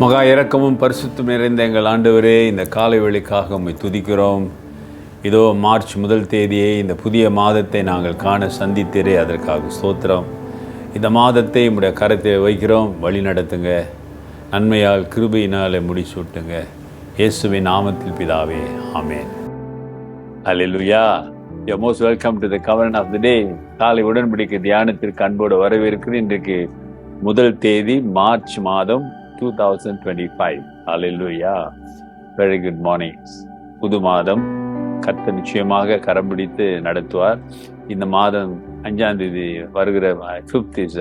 மகா இரக்கமும் பரிசுத்தம் நிறைந்த எங்கள் ஆண்டவரே, இந்த காலை வேளைக்காக உம்மை துதிக்கிறோம். இதோ மார்ச் 1 இந்த புதிய மாதத்தை நாங்கள் காண சந்தித்தீரே, அதற்காக ஸ்தோத்திரம். இந்த மாதத்தை உம்முடைய கரத்தில் வைக்கிறோம். வழி நடத்துங்க, நன்மையால் கிருபையினால் முடிசூட்டுங்க. இயேசுவின் நாமத்தில் பிதாவே, ஆமென். ஹல்லேலூயா. You are most welcome to the கவர்னன் ஆஃப் தி டே. காலை உடன்படிக்கை தியானத்திற்கு அன்போடு வரவேற்கிறேன். இன்றைக்கு 1 மார்ச் மாதம் 2025. Hallelujah. Very good morning. புது மாதம் கர்த்தர் நிச்சயமாக கரம் பிடித்து நடத்துவார். இந்த மாதம் 5ஆம் தேதி வருகிற 5th is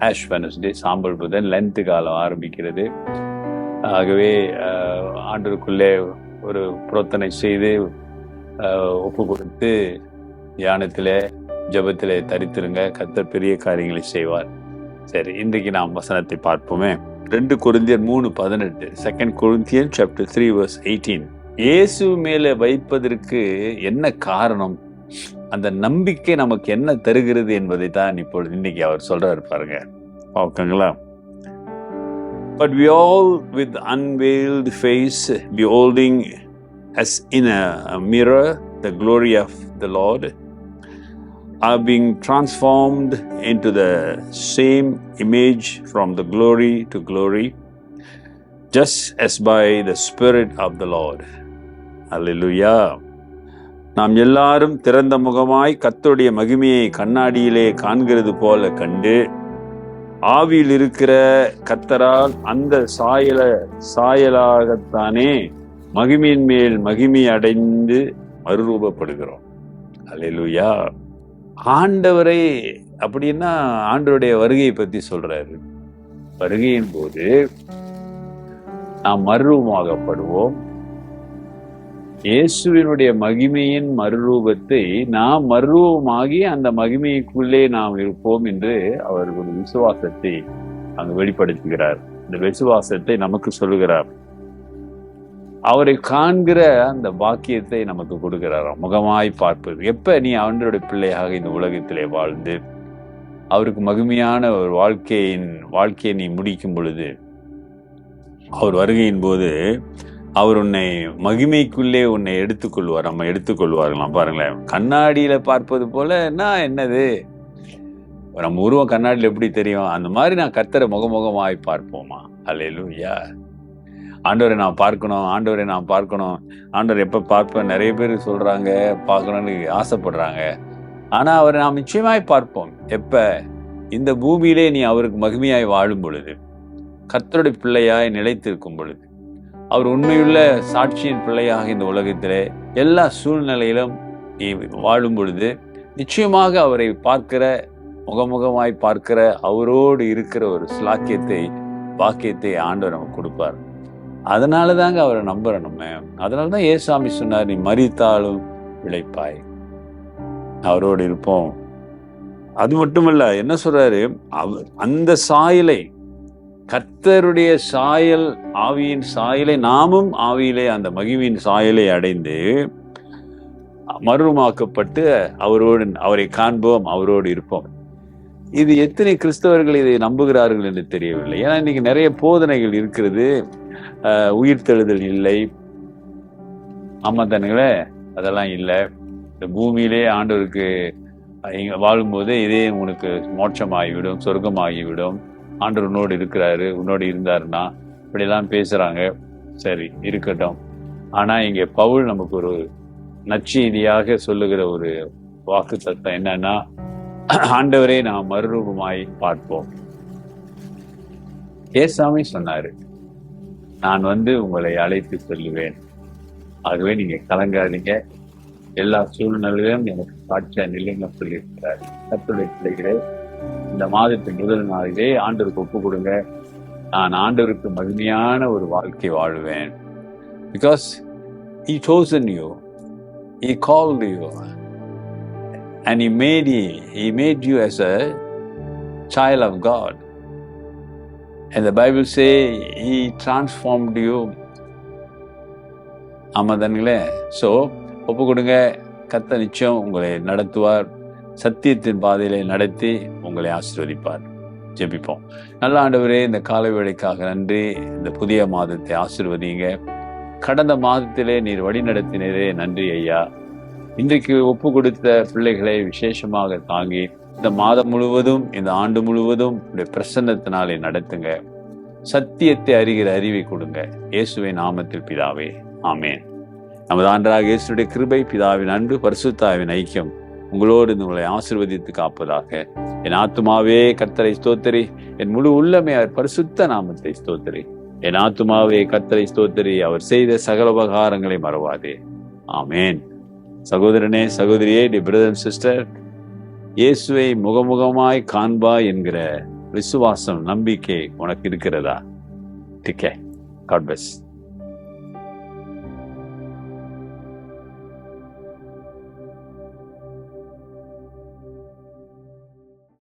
ஆஷ் வெட்னஸ்டே, சாம்பல் புதன். லென்த் காலம் ஆரம்பிக்கிறது. ஆகவே ஆண்டவருக்குள்ளே ஒரு பிரார்த்தனை செய்து ஒப்பு கொடுத்து தியானத்திலே ஜெபத்திலே தரித்திருங்க. கர்த்தர் பெரிய காரியங்களை செய்வார். சரி, இன்றைக்கு நாம் வசனத்தை பார்ப்போமே. 2 கொரிந்தியர் 3:18. 2 Corinthians chapter 3 verse 18. இயேசு மேலே வைப்பதற்கு என்ன காரணம், அந்த நம்பிக்கை நமக்கு என்ன தருகிறது என்பதை தான் இப்பொழுது இன்னைக்கு அவர் சொல்றாரு பாருங்க. ஓகேங்களா? But we all with unveiled face beholding as in a mirror the glory of the Lord are being transformed into the same image from the glory to glory, just as by the Spirit of the Lord. Hallelujah. நாம் எல்லாரும் திறந்த முகமாய் கர்த்தருடைய மகிமையை கண்ணாடியிலே காண்கிறது போல கண்டு, ஆவியில் இருக்கிற கர்த்தரால் அந்த சாயலாகத்தானே மகிமையின் மேல் மகிமை அடைந்து மறுரூபப்படுகிறோம். ஹல்லேலூயா. ஆண்டவரை அப்படின்னா ஆண்டவருடைய வருகையை பத்தி சொல்றாரு. வருகையின் போது நாம் மறுரூபமாகப்படுவோம். இயேசுவினுடைய மகிமையின் மறுரூபத்தை நாம் மறுரூபமாகி அந்த மகிமைக்குள்ளே நாம் இருப்போம் என்று அவர்களுடைய விசுவாசத்தை அங்கு வெளிப்படுத்துகிறார். இந்த விசுவாசத்தை நமக்கு சொல்லுகிறார். அவரை காண்கிற அந்த பாக்கியத்தை நமக்கு கொடுக்கிறார். முகமாய் பார்ப்பது. எப்ப நீ ஆண்டவருடைய பிள்ளையாக இந்த உலகத்திலே வாழ்ந்து அவருக்கு மகிமையான ஒரு வாழ்க்கையை நீ முடிக்கும் பொழுது, அவர் வருகையின் போது அவர் உன்னை மகிமைக்குள்ளே உன்னை எடுத்துக்கொள்வார். நம்ம எடுத்துக்கொள்வார்களாம். பாருங்களேன், கண்ணாடியில பார்ப்பது போல என்னது, நம்ம உருவம் கண்ணாடியில் எப்படி தெரியும், அந்த மாதிரி நான் கர்த்தரை முகமுகமாய் பார்ப்போமா. அல்லேலூயா. ஆண்டவரை நான் பார்க்கணும், ஆண்டவரை நான் பார்க்கணும், ஆண்டவர் எப்போ பார்ப்பேன். நிறைய பேர் சொல்றாங்க, பார்க்கணும்னு ஆசைப்படுறாங்க. ஆனா அவரை நாம் நிச்சயமாய் பார்ப்போம். எப்ப? இந்த பூமியிலே நீ அவருக்கு மகிமையாய் வாழும் பொழுது, கர்த்தருடைய பிள்ளையாய் நிலைத்திருக்கும் பொழுது, அவர் உண்மையுள்ள சாட்சியின் பிள்ளையாக இந்த உலகத்திலே எல்லா சூழ்நிலையிலும் நீ வாழும் பொழுது, நிச்சயமாக அவரை பார்க்கிற, முகமுகமாய் பார்க்கிற, அவரோடு இருக்கிற ஒரு பாக்கியத்தை ஆண்டவர் நமக்கு கொடுப்பார். அதனால தாங்க அவரை நம்புறோம் நம்ம. அதனாலதான் ஏசாமி சொன்னார், நீ மரித்தாலும் பிழைப்பாய், அவரோடு இருப்போம். அது மட்டுமல்ல, என்ன சொல்றாரு, அந்த சாயலை, கர்த்தருடைய சாயல், ஆவியின் சாயலை, நாமும் ஆவியிலே அந்த மகிமையின் சாயலை அடைந்து மறுரூபமாக்கப்பட்டு அவரை காண்போம், அவரோடு இருப்போம். இது எத்தனை கிறிஸ்தவர்கள் இதை நம்புகிறார்கள் என்று தெரியவில்லை. ஏன்னா இன்னைக்கு நிறைய போதனைகள் இருக்கிறது. உயிர்த்தெழுதல் இல்லை, ஆமா தானுங்களே, அதெல்லாம் இல்லை. இந்த பூமியிலே ஆண்டவருக்கு இங்க வாழும்போது இதே உனக்கு மோட்சமாகிவிடும், சொர்க்கமாகிவிடும், ஆண்டவர் உன்னோடு இருக்கிறாரு, உன்னோடு இருந்தாருன்னா, இப்படியெல்லாம் பேசுறாங்க. சரி, இருக்கட்டும். ஆனா இங்க பவுல் நமக்கு ஒரு நற்செய்தியாக சொல்லுகிற ஒரு வாக்கு தத்துவம் என்னன்னா, ஆண்டவரே நாம் மறுரூபமாய் பார்ப்போம். ஏசாமி சொன்னாரு, நான் உங்களை அழைத்து சொல்லுவேன், ஆகவே நீங்க கலங்காதீங்க, எல்லா சூழ்நிலையிலும் எனக்கு சாட்சியா நிலைங்க சொல்லியிருக்கிறார். கர்த்தருடைய பிள்ளைகளே, இந்த மாதத்தின் முதல் நாளிலே ஆண்டவருக்கு ஒப்பு கொடுங்க. நான் ஆண்டவருக்கு மகிமையான ஒரு வாழ்க்கை வாழ்வேன். Because he chosen you, he called you, and he made you as a child of God. And the Bible say he transformed you. ஆமா தானுங்களே. ஸோ ஒப்பு கொடுங்க, கர்த்தர் நிச்சயம் உங்களை நடத்துவார், சத்தியத்தின் பாதையிலே நடத்தி உங்களை ஆசீர்வதிப்பார். ஜெபிப்போம். நல்ல ஆண்டவரே, இந்த காலை வேளைக்காக நன்றி. இந்த புதிய மாதத்தை ஆசீர்வதிங்க. கடந்த மாதத்திலே நீர் வழி நடத்தினரே, நன்றி ஐயா. இன்றைக்கு ஒப்பு கொடுத்த பிள்ளைகளை விசேஷமாக தாங்கி இந்த மாதம் முழுவதும், இந்த ஆண்டு முழுவதும் உடைய பிரசன்னத்தினாலே நடத்துங்க. சத்தியத்தை அறிகிற அறிவை கொடுங்க. இயேசுவின் நாமத்தில் பிதாவே, ஆமேன். நமது ஆண்டவராகிய இயேசுடைய கிருபை, பிதாவின் அன்பு, பரிசுத்தாவின் ஐக்கியம் உங்களோடு உங்களை ஆசீர்வதித்து காப்பதாக. என் ஆத்துமாவே கர்த்தரை ஸ்தோத்திரி, என் முழு உள்ளமே அவர் பரிசுத்த நாமத்தை ஸ்தோத்திரி. என் ஆத்துமாவே கர்த்தரை ஸ்தோத்திரி, அவர் செய்த சகல உபகாரங்களை மறவாதே. ஆமேன். சகோதரனே, சகோதரியே, டியர் பிரதர் அண்ட் சிஸ்டர், இயேசுவை முகமுகமாய் காண்பா என்கிற விசுவாசம், நம்பிக்கை உனக்கு இருக்கிறதா? டிகே. God plus.